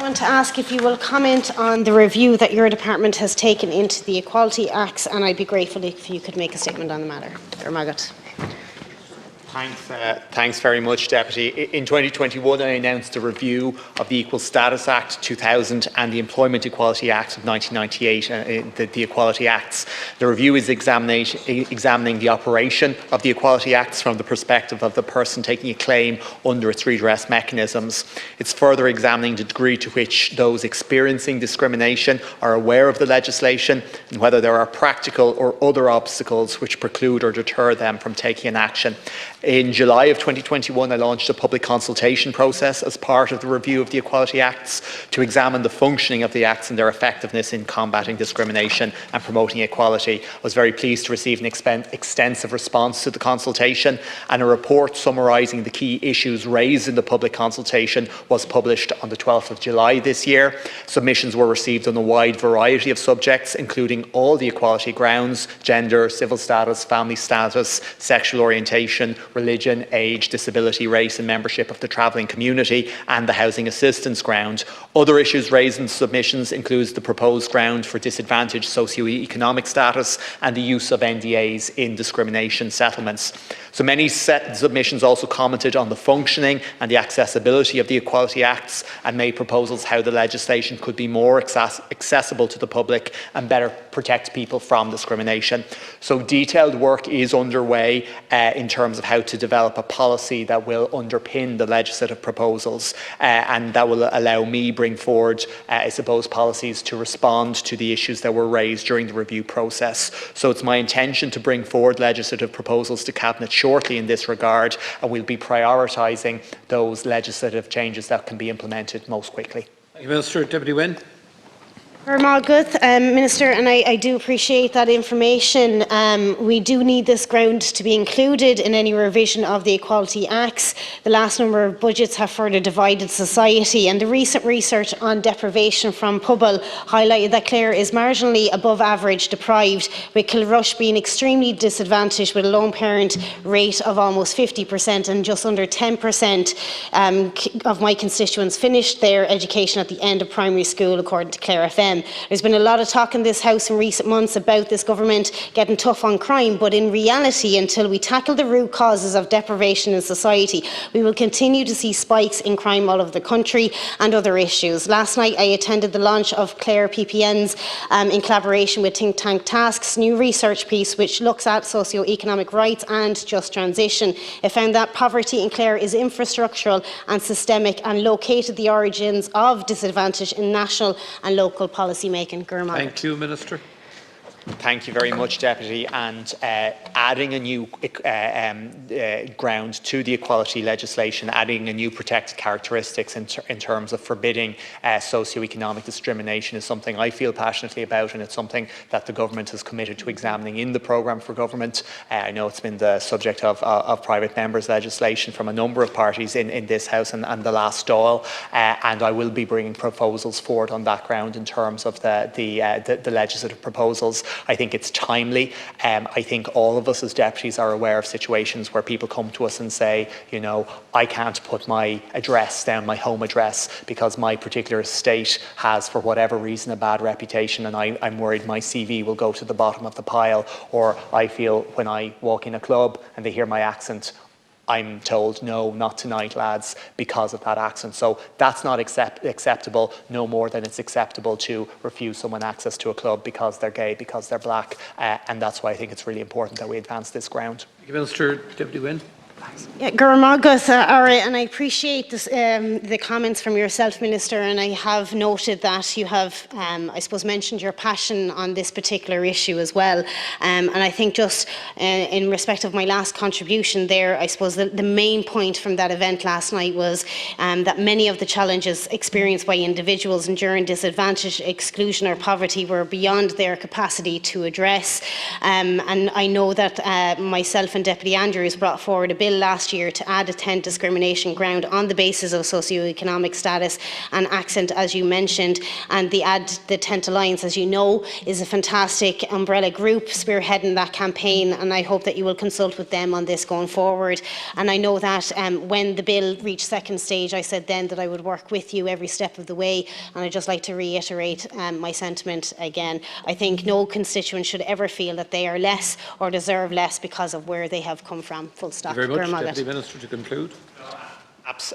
want to ask if you will comment on the review that your department has taken into the Equality Acts, and I'd be grateful if you could make a statement on the matter. Thanks very much, Deputy. In 2021, I announced a review of the Equal Status Act 2000 and the Employment Equality Act of 1998, the Equality Acts. The review is examining the operation of the Equality Acts from the perspective of the person taking a claim under its redress mechanisms. It's further examining the degree to which those experiencing discrimination are aware of the legislation and whether there are practical or other obstacles which preclude or deter them from taking an action. In July of 2021, I launched a public consultation process as part of the review of the Equality Acts to examine the functioning of the Acts and their effectiveness in combating discrimination and promoting equality. I was very pleased to receive an extensive response to the consultation, and a report summarising the key issues raised in the public consultation was published on the 12th of July this year. Submissions were received on a wide variety of subjects, including all the equality grounds: gender, civil status, family status, sexual orientation, religion, age, disability, race and membership of the travelling community, and the housing assistance ground. Other issues raised in submissions includes the proposed ground for disadvantaged socio-economic status and the use of NDAs in discrimination settlements. So many submissions also commented on the functioning and the accessibility of the Equality Acts and made proposals how the legislation could be more accessible to the public and better protect people from discrimination. So detailed work is underway in terms of how to develop a policy that will underpin the legislative proposals and that will allow me bring forward, I suppose, policies to respond to the issues that were raised during the review process. So it's my intention to bring forward legislative proposals to Cabinet shortly in this regard, and we'll be prioritising those legislative changes that can be implemented most quickly. Thank you, Minister. Deputy Wynne. Minister, and I do appreciate that information. We do need this ground to be included in any revision of the Equality Acts. The last number of budgets have further divided society, and the recent research on deprivation from Pobal highlighted that Clare is marginally above average deprived, with Kilrush being extremely disadvantaged with a lone parent rate of almost 50%, and just under 10% of my constituents finished their education at the end of primary school, according to Clare FM. There's been a lot of talk in this House in recent months about this government getting tough on crime, but in reality, until we tackle the root causes of deprivation in society, we will continue to see spikes in crime all over the country and other issues. Last night I attended the launch of Clare PPN's, in collaboration with think tank Task's, new research piece which looks at socio-economic rights and just transition. It found that poverty in Clare is infrastructural and systemic and located the origins of disadvantage in national and local policy making. Thank you, Minister. Thank you very much, Deputy. And adding a new ground to the equality legislation, adding a new protected characteristics in terms of forbidding socio-economic discrimination is something I feel passionately about, and it's something that the government has committed to examining in the programme for government. I know it's been the subject of private members' legislation from a number of parties in this House and the last Dáil, and I will be bringing proposals forward on that ground in terms of the legislative proposals. I think it's timely. I think all of us as deputies are aware of situations where people come to us and say, you know, I can't put my address down, my home address, because my particular estate has, for whatever reason, a bad reputation, and I'm worried my CV will go to the bottom of the pile. Or I feel when I walk in a club and they hear my accent, I'm told, no, not tonight, lads, because of that accent. So that's not acceptable, no more than it's acceptable to refuse someone access to a club because they're gay, because they're black. And that's why I think it's really important that we advance this ground. Thank you, Minister. Deputy Wynne. Yeah, and I appreciate this, the comments from yourself, Minister, and I have noted that you have, I suppose, mentioned your passion on this particular issue as well. And I think just in respect of my last contribution there, I suppose the main point from that event last night was that many of the challenges experienced by individuals enduring disadvantage, exclusion or poverty were beyond their capacity to address. And I know that myself and Deputy Andrews brought forward a bill bill last year to add a 10th discrimination ground on the basis of socio-economic status and accent, as you mentioned. And the 10th Alliance, as you know, is a fantastic umbrella group spearheading that campaign, and I hope that you will consult with them on this going forward. And I know that when the bill reached second stage, I said then that I would work with you every step of the way, and I'd just like to reiterate my sentiment again. I think no constituent should ever feel that they are less or deserve less because of where they have come from. Full stop. Thank you very much. Deputy Minister, to conclude.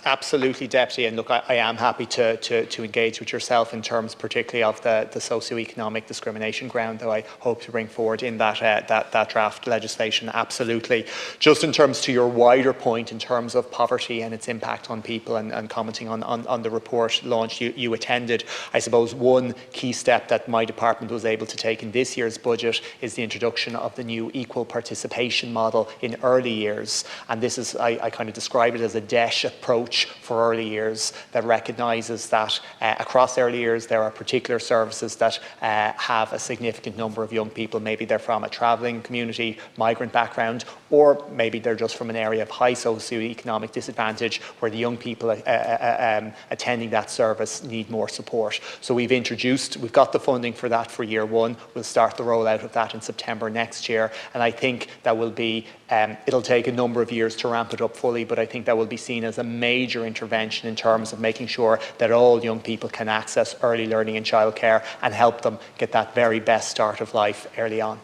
Absolutely, Deputy, and look, I am happy to engage with yourself in terms particularly of the socio-economic discrimination ground that I hope to bring forward in that draft legislation. Absolutely. Just in terms to your wider point in terms of poverty and its impact on people, and commenting on the report launch you attended, I suppose one key step that my department was able to take in this year's budget is the introduction of the new equal participation model in early years, and this is, I kind of describe it as a DESH approach for early years that recognises that across early years there are particular services that have a significant number of young people. Maybe they're from a travelling community, migrant background, or maybe they're just from an area of high socio-economic disadvantage where the young people attending that service need more support. So we've got the funding for that for year one. We'll start the rollout of that in September next year, and I think that will be it'll take a number of years to ramp it up fully, but I think that will be seen as a major intervention in terms of making sure that all young people can access early learning and childcare and help them get that very best start of life early on.